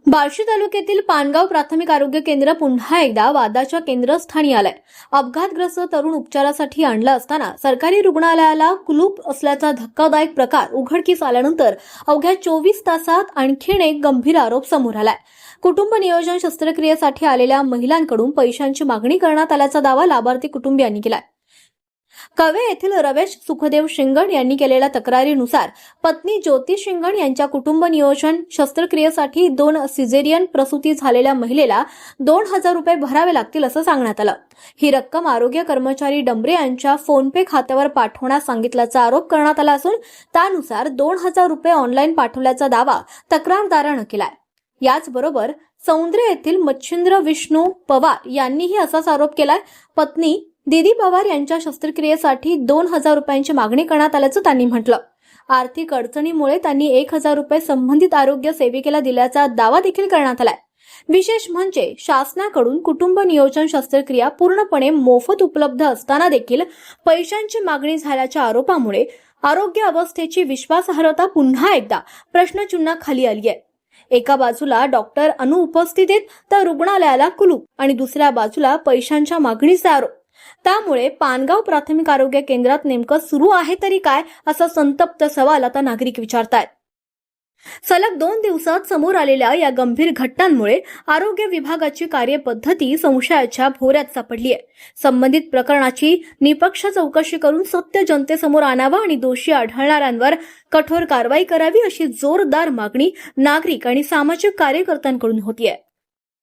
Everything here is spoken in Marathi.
बार्शी तालुक्यातील पानगाव प्राथमिक आरोग्य केंद्र पुन्हा एकदा वादाच्या केंद्रस्थानी आलंय। अपघातग्रस्त तरुण उपचारासाठी आणला असताना सरकारी रुग्णालयाला कुलूप असल्याचा धक्कादायक प्रकार उघडकीस आल्यानंतर अवघ्या 24 तासात आणखीन एक गंभीर आरोप समोर आलाय। कुटुंब नियोजन शस्त्रक्रियेसाठी आलेल्या महिलांकडून पैशांची मागणी करण्यात आल्याचा दावा लाभार्थी कुटुंबियांनी केलाय। कवे येथील रवेश सुखदेव शिंगण यांनी केलेल्या तक्रारीनुसार पत्नी ज्योती शिंगण यांच्या कुटुंब नियोजन शस्त्रक्रियेसाठी 2 सिझेरियन प्रसूती झालेल्या महिलेला 2000 रुपये भरावे लागतील असं सांगण्यात आलं। ही रक्कम आरोग्य कर्मचारी डंबरे यांच्या फोनपे खात्यावर पाठवण्यास सांगितल्याचा आरोप करण्यात आला असून त्यानुसार 2000 रुपये ऑनलाईन पाठवल्याचा दावा तक्रारदारानं केलाय। याचबरोबर सौंद्रे येथील मच्छिंद्र विष्णू पवार यांनीही असाच आरोप केलाय। पत्नी दीदी पवार यांच्या शस्त्रक्रियेसाठी 2000 रुपयांची मागणी करण्यात आल्याचं त्यांनी म्हटलं। आर्थिक अडचणीमुळे त्यांनी 1000 रुपये संबंधित आरोग्य सेविकेला दिल्याचा दावा देखील करण्यात आलाय। विशेष म्हणजे शासनाकडून कुटुंब नियोजन शस्त्रक्रिया पूर्णपणे मोफत उपलब्ध असताना देखील पैशांची मागणी झाल्याच्या आरोपामुळे आरोग्य अवस्थेची विश्वासार्हता पुन्हा एकदा प्रश्नचिन्हाखाली आली आहे। एका बाजूला डॉक्टर अनुपस्थित आहेत तर रुग्णालयाला कुलूप आणि दुसऱ्या बाजूला पैशांच्या मागणीचा आरोप। त्यामुळे पानगाव प्राथमिक आरोग्य केंद्रात नेमकं सुरू आहे तरी काय असा संतप्त सवाल आता नागरिक विचारतायत। सलग 2 दिवसात समोर आलेल्या या गंभीर घटनांमुळे आरोग्य विभागाची कार्यपद्धती संशयाच्या भोवऱ्यात सापडली आहे। संबंधित प्रकरणाची निपक्ष चौकशी करून सत्य जनतेसमोर आणावं आणि दोषी आढळणाऱ्यांवर कठोर कारवाई करावी अशी जोरदार मागणी नागरिक आणि सामाजिक कार्यकर्त्यांकडून होतीये।